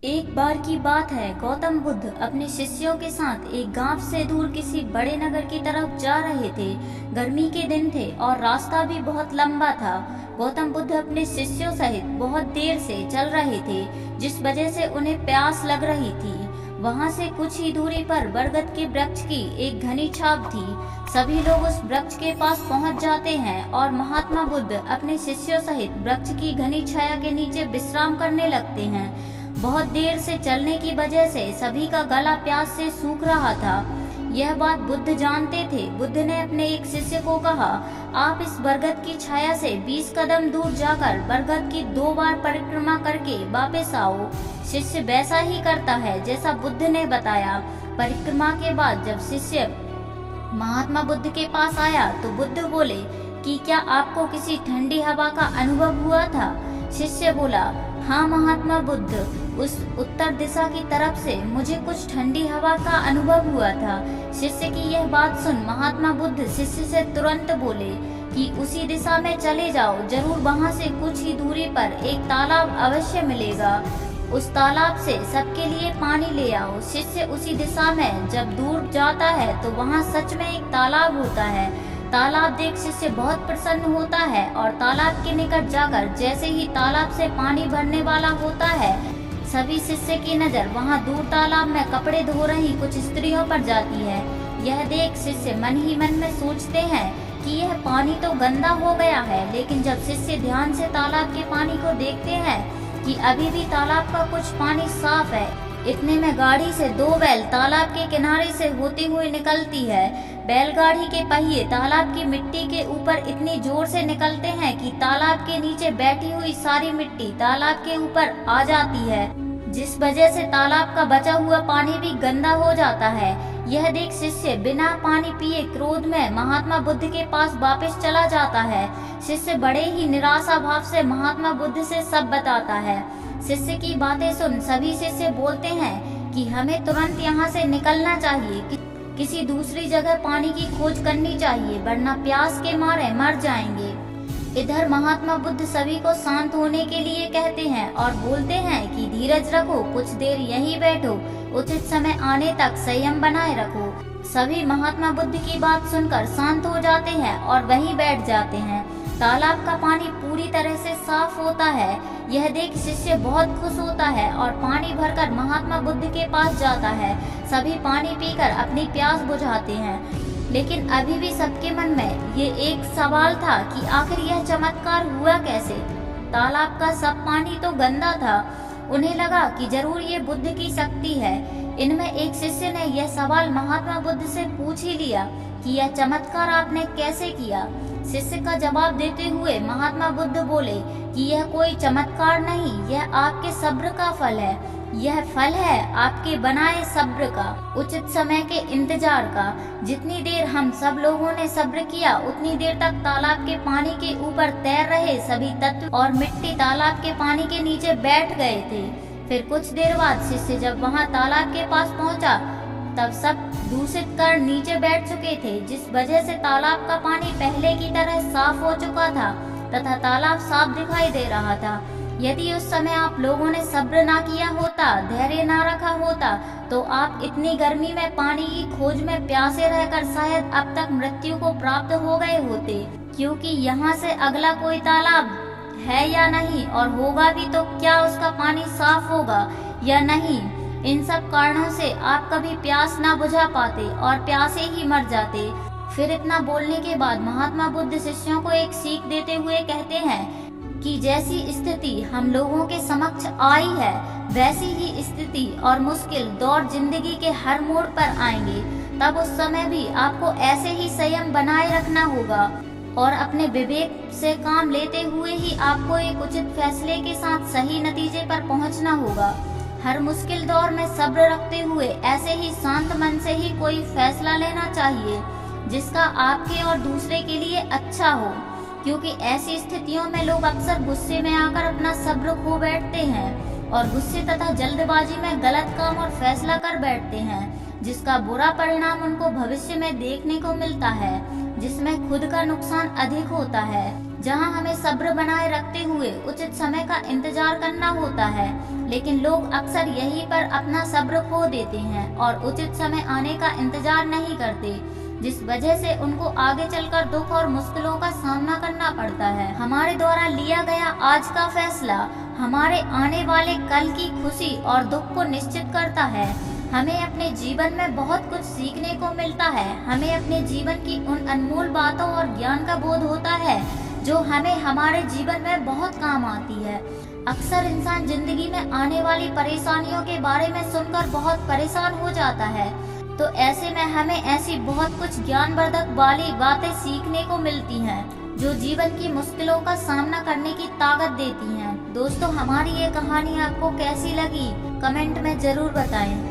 एक बार की बात है, गौतम बुद्ध अपने शिष्यों के साथ एक गांव से दूर किसी बड़े नगर की तरफ जा रहे थे। गर्मी के दिन थे और रास्ता भी बहुत लंबा था। गौतम बुद्ध अपने शिष्यों सहित बहुत देर से चल रहे थे, जिस वजह से उन्हें प्यास लग रही थी। वहां से कुछ ही दूरी पर बरगद के वृक्ष की एक घनी छाव थी। सभी लोग उस वृक्ष के पास पहुंच जाते हैं और महात्मा बुद्ध अपने शिष्यों सहित वृक्ष की घनी छाया के नीचे विश्राम करने लगते हैं। बहुत देर से चलने की वजह से सभी का गला प्यास से सूख रहा था। यह बात बुद्ध जानते थे। बुद्ध ने अपने एक शिष्य को कहा, आप इस बरगद की छाया से 20 कदम दूर जाकर बरगद की 2 बार परिक्रमा करके वापस आओ। शिष्य वैसा ही करता है जैसा बुद्ध ने बताया। परिक्रमा के बाद जब शिष्य महात्मा बुद्ध के पास आया तो बुद्ध बोले कि क्या आपको किसी ठंडी हवा का अनुभव हुआ था? शिष्य बोला, हाँ महात्मा बुद्ध, उस उत्तर दिशा की तरफ से मुझे कुछ ठंडी हवा का अनुभव हुआ था। शिष्य की यह बात सुन महात्मा बुद्ध शिष्य से तुरंत बोले कि उसी दिशा में चले जाओ, जरूर वहाँ से कुछ ही दूरी पर एक तालाब अवश्य मिलेगा। उस तालाब से सबके लिए पानी ले आओ। शिष्य उसी दिशा में जब दूर जाता है तो वहाँ सच में एक तालाब होता है। तालाब देख शिष्य बहुत प्रसन्न होता है और तालाब के निकट जाकर जैसे ही तालाब से पानी भरने वाला होता है, सभी शिष्य की नजर वहां दूर तालाब में कपड़े धो रही कुछ स्त्रियों पर जाती है। यह देख शिष्य मन ही मन में सोचते हैं कि यह पानी तो गंदा हो गया है, लेकिन जब शिष्य ध्यान से तालाब के पानी को देखते हैं कि अभी भी तालाब का कुछ पानी साफ है, इतने में गाड़ी से 2 बैल तालाब के किनारे से होती हुई निकलती है। बैलगाड़ी के पहिए तालाब की मिट्टी के ऊपर इतनी जोर से निकलते हैं कि तालाब के नीचे बैठी हुई सारी मिट्टी तालाब के ऊपर आ जाती है, जिस वजह से तालाब का बचा हुआ पानी भी गंदा हो जाता है। यह देख शिष्य बिना पानी पिए क्रोध में महात्मा बुद्ध के पास वापस चला जाता है। शिष्य बड़े ही निराशा भाव से महात्मा बुद्ध से सब बताता है। शिष्य की बातें सुन सभी शिष्य बोलते हैं कि हमें तुरंत यहाँ से निकलना चाहिए, किसी दूसरी जगह पानी की खोज करनी चाहिए, वरना प्यास के मारे मर जाएंगे। इधर महात्मा बुद्ध सभी को शांत होने के लिए कहते हैं और बोलते हैं कि धीरज रखो, कुछ देर यहीं बैठो, उचित समय आने तक संयम बनाए रखो। सभी महात्मा बुद्ध की बात सुनकर शांत हो जाते हैं और वहीं बैठ जाते हैं। तालाब का पानी पूरी तरह से साफ होता है। यह देख शिष्य बहुत खुश होता है और पानी भरकर महात्मा बुद्ध के पास जाता है। सभी पानी पीकर अपनी प्यास बुझाते हैं, लेकिन अभी भी सबके मन में ये एक सवाल था कि आखिर यह चमत्कार हुआ कैसे? तालाब का सब पानी तो गंदा था। उन्हें लगा कि जरूर ये बुद्ध की शक्ति है। इनमें एक शिष्य ने यह सवाल महात्मा बुद्ध से पूछ ही लिया कि यह चमत्कार आपने कैसे किया? शिष्य का जवाब देते हुए महात्मा बुद्ध बोले कि यह कोई चमत्कार नहीं, यह आपके सब्र का फल है। यह फल है आपके बनाए सब्र का, उचित समय के इंतजार का। जितनी देर हम सब लोगों ने सब्र किया, उतनी देर तक तालाब के पानी के ऊपर तैर रहे सभी तत्व और मिट्टी तालाब के पानी के नीचे बैठ गए थे। फिर कुछ देर बाद शिष्य जब वहां तालाब के पास पहुंचा, तब सब दूषित कर नीचे बैठ चुके थे, जिस वजह से तालाब का पानी पहले की तरह साफ हो चुका था तथा तालाब साफ दिखाई दे रहा था। यदि उस समय आप लोगों ने सब्र ना किया होता, धैर्य ना रखा होता, तो आप इतनी गर्मी में पानी की खोज में प्यासे रहकर शायद अब तक मृत्यु को प्राप्त हो गए होते। क्योंकि यहाँ से अगला कोई तालाब है या नहीं, और होगा भी तो क्या उसका पानी साफ होगा या नहीं? इन सब कारणों से आप कभी प्यास ना बुझा पाते और प्यासे ही मर जाते। फिर इतना बोलने के बाद महात्मा बुद्ध शिष्यों को एक सीख देते हुए कहते हैं कि जैसी स्थिति हम लोगों के समक्ष आई है, वैसी ही स्थिति और मुश्किल दौर जिंदगी के हर मोड़ पर आएंगे। तब उस समय भी आपको ऐसे ही संयम बनाए रखना होगा और अपने विवेक से काम लेते हुए ही आपको एक उचित फैसले के साथ सही नतीजे पर पहुंचना होगा। हर मुश्किल दौर में सब्र रखते हुए ऐसे ही शांत मन से ही कोई फैसला लेना चाहिए जिसका आपके और दूसरे के लिए अच्छा हो, क्योंकि ऐसी स्थितियों में लोग अक्सर गुस्से में आकर अपना सब्र खो बैठते हैं और गुस्से तथा जल्दबाजी में गलत काम और फैसला कर बैठते हैं, जिसका बुरा परिणाम उनको भविष्य में देखने को मिलता है। जिसमें खुद का नुकसान अधिक होता है, जहां हमें सब्र बनाए रखते हुए उचित समय का इंतजार करना होता है। लेकिन लोग अक्सर यहीं पर अपना सब्र खो देते हैं और उचित समय आने का इंतजार नहीं करते, जिस वजह से उनको आगे चलकर दुख और मुश्किलों का सामना करना पड़ता है। हमारे द्वारा लिया गया आज का फैसला हमारे आने वाले कल की खुशी और दुख को निश्चित करता है। हमें अपने जीवन में बहुत कुछ सीखने को मिलता है। हमें अपने जीवन की उन अनमोल बातों और ज्ञान का बोध होता है जो हमें हमारे जीवन में बहुत काम आती है। अक्सर इंसान जिंदगी में आने वाली परेशानियों के बारे में सुनकर बहुत परेशान हो जाता है, तो ऐसे में हमें ऐसी बहुत कुछ ज्ञानवर्धक वाली बातें सीखने को मिलती हैं जो जीवन की मुश्किलों का सामना करने की ताकत देती हैं। दोस्तों, हमारी ये कहानी आपको कैसी लगी कमेंट में जरूर बताएं।